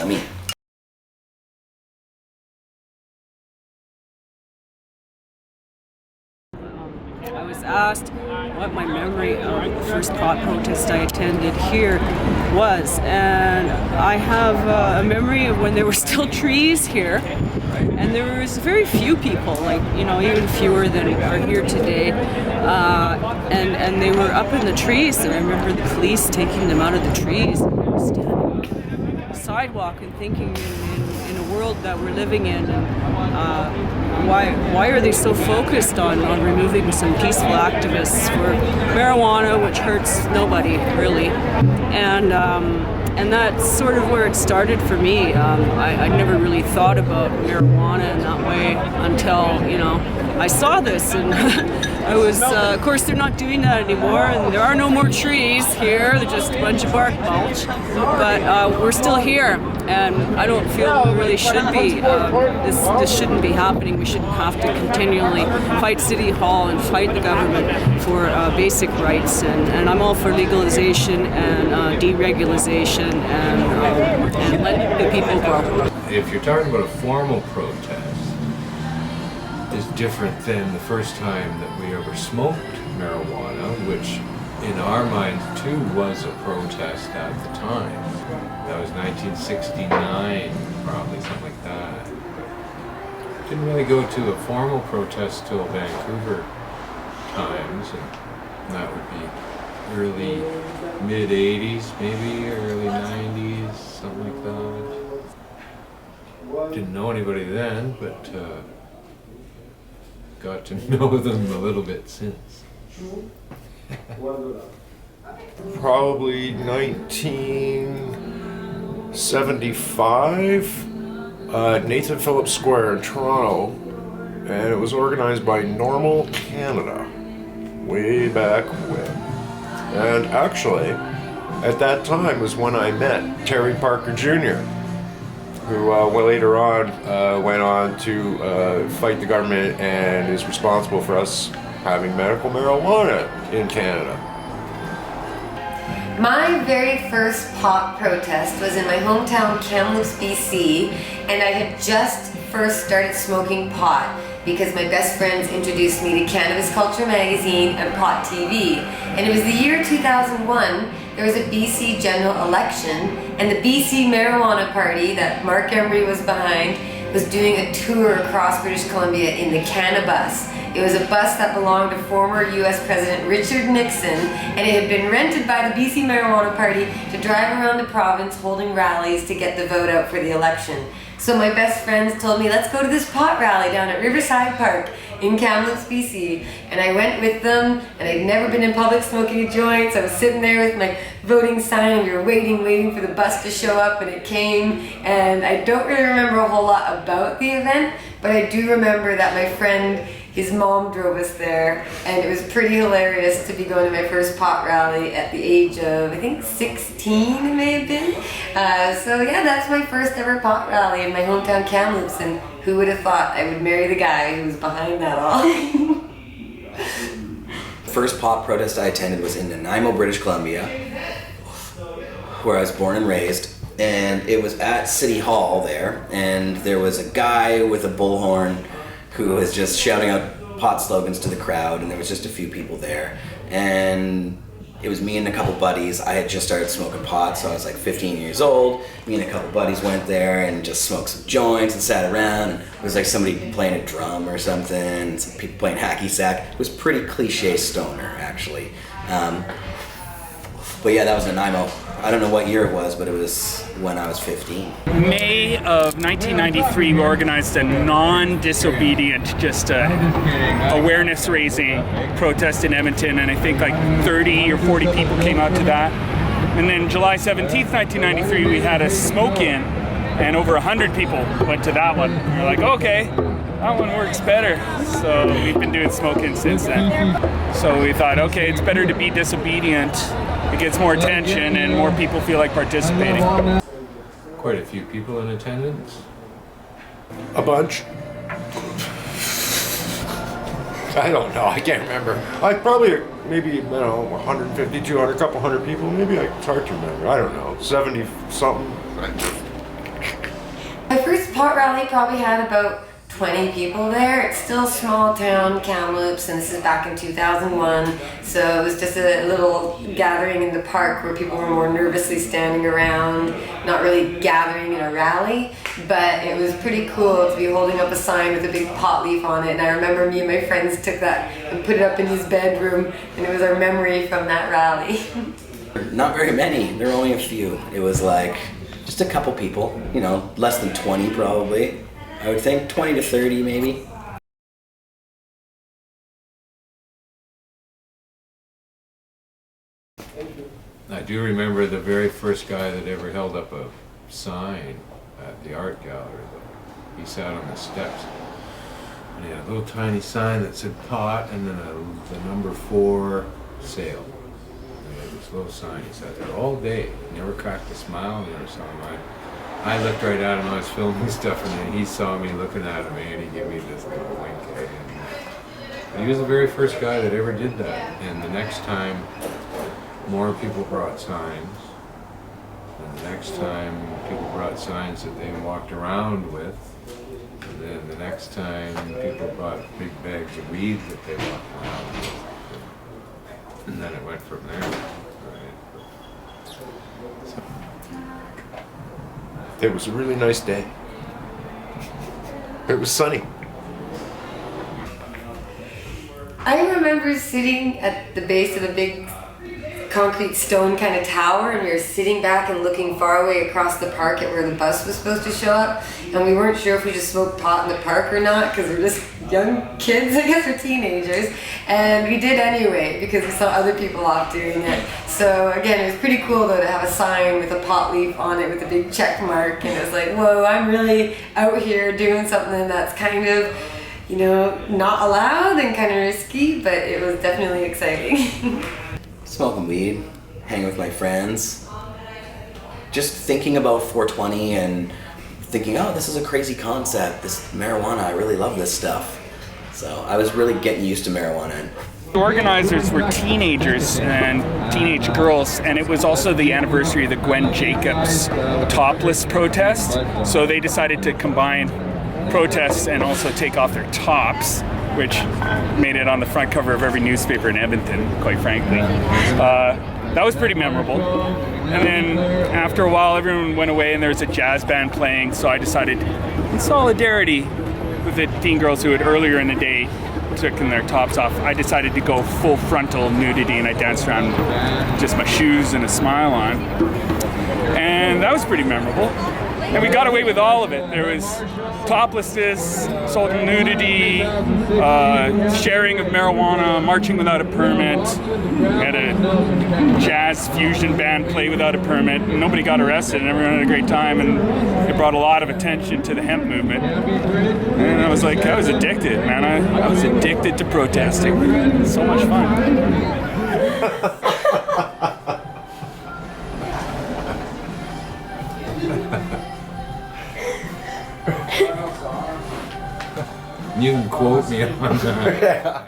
yummy. I was asked what my memory of the first pot protest I attended here was, and I have a memory of when there were still trees here, and there was very few people, like, you know, even fewer than are here today, and they were up in the trees, and I remember the police taking them out of the trees, and I was standing on the sidewalk and thinking in a world that we're living in, and why are they so focused on removing some peaceful activists for marijuana, which hurts nobody really, and that's sort of where it started for me. I never really thought about marijuana in that way until, you know, I saw this, and I was, of course they're not doing that anymore, and there are no more trees here, they're just a bunch of bark mulch, but we're still here, and I don't feel we really should be, this shouldn't be happening. We shouldn't have to continually fight City Hall and fight the government for basic rights, and I'm all for legalization and deregulation and let the people grow. If you're talking about a formal protest, is different than the first time that we ever smoked marijuana, which in our minds too was a protest at the time. That was 1969, probably, something like that. Didn't really go to a formal protest till Vancouver times, and that would be early, mid-80s maybe, early 90s, something like that. Didn't know anybody then, but got to know them a little bit since. Probably 1975, Nathan Phillips Square in Toronto, and it was organized by Normal Canada way back when. And actually, at that time was when I met Terry Parker Jr., who later on went on to fight the government and is responsible for us having medical marijuana in Canada. My very first pot protest was in my hometown, Kamloops, BC, and I had just first started smoking pot because my best friends introduced me to Cannabis Culture magazine and Pot TV. And it was the year 2001, there was a BC general election, and the BC Marijuana Party that Mark Emery was behind was doing a tour across British Columbia in the Cannabis. It was a bus that belonged to former US President Richard Nixon, and it had been rented by the BC Marijuana Party to drive around the province holding rallies to get the vote out for the election. So my best friends told me, let's go to this pot rally down at Riverside Park in Kamloops, BC. And I went with them, and I'd never been in public smoking a joint, so I was sitting there with my voting sign, and we were waiting for the bus to show up, and it came. And I don't really remember a whole lot about the event, but I do remember that my friend, his mom drove us there, and it was pretty hilarious to be going to my first pot rally at the age of, I think, 16 it may have been. So yeah, that's my first ever pot rally in my hometown Kamloops, and who would have thought I would marry the guy who was behind that all. The first pot protest I attended was in Nanaimo, British Columbia, where I was born and raised. And it was at City Hall there, and there was a guy with a bullhorn who was just shouting out pot slogans to the crowd, and there was just a few people there. And it was me and a couple buddies. I had just started smoking pot, so I was like 15 years old. Me and a couple buddies went there and just smoked some joints and sat around. And it was like somebody playing a drum or something, and some people playing hacky sack. It was pretty cliche stoner, actually. But yeah, that was Nanaimo. I don't know what year it was, but it was when I was 15. May of 1993, we organized a non-disobedient, just awareness-raising protest in Edmonton, and I think like 30 or 40 people came out to that. And then July 17th, 1993, we had a smoke-in, and over 100 people went to that one. We were like, okay, that one works better. So we've been doing smoke-in since then. So we thought, okay, it's better to be disobedient. It gets more attention and more people feel like participating. Quite a few people in attendance. A bunch. I don't know, I can't remember. I probably, maybe, 150, 200, couple hundred people, maybe. It's hard to remember, I don't know, 70 something. first pot rally probably had about 20 people there. It's still small town Kamloops, and this is back in 2001. So it was just a little gathering in the park where people were more nervously standing around, not really gathering in a rally. But it was pretty cool to be holding up a sign with a big pot leaf on it. And I remember me and my friends took that and put it up in his bedroom, and it was our memory from that rally. Not very many. There were only a few. It was like just a couple people, you know, less than 20 probably. I would think 20 to 30 maybe. I do remember the very first guy that ever held up a sign at the art gallery. He sat on the steps and he had a little tiny sign that said pot and then the number 4 sale. And he had this little sign. He sat there all day. He never cracked a smile, never saw him. I looked right at him. I was filming stuff, and then he saw me looking at him, and he gave me this little wink. And he was the very first guy that ever did that. And the next time, more people brought signs. And the next time, people brought signs that they walked around with. And then the next time, people brought big bags of weed that they walked around with. And then it went from there. Right? So. It was a really nice day. It was sunny. I remember sitting at the base of a big concrete stone kind of tower, and we were sitting back and looking far away across the park at where the bus was supposed to show up, and we weren't sure if we just smoked pot in the park or not because we're just young kids, I guess we're teenagers, and we did anyway because we saw other people off doing it. So again, it was pretty cool though to have a sign with a pot leaf on it with a big check mark, and it was like, whoa, I'm really out here doing something that's kind of, you know, not allowed and kind of risky, but it was definitely exciting. Smoking weed, hanging with my friends, just thinking about 420 and thinking, oh, this is a crazy concept, this marijuana, I really love this stuff. So I was really getting used to marijuana. The organizers were teenagers and teenage girls, and it was also the anniversary of the Gwen Jacobs topless protest, so they decided to combine protests and also take off their tops, which made it on the front cover of every newspaper in Edmonton, quite frankly. That was pretty memorable. And then after a while, everyone went away and there was a jazz band playing, so I decided, in solidarity with the teen girls who had earlier in the day taken their tops off, I decided to go full frontal nudity, and I danced around with just my shoes and a smile on. And that was pretty memorable. And we got away with all of it. There was toplessness, assault and nudity, sharing of marijuana, marching without a permit. We had a jazz fusion band play without a permit. Nobody got arrested, and everyone had a great time, and it brought a lot of attention to the hemp movement. And I was like, I was addicted, man. I was addicted to protesting. It was so much fun. You can quote me on that.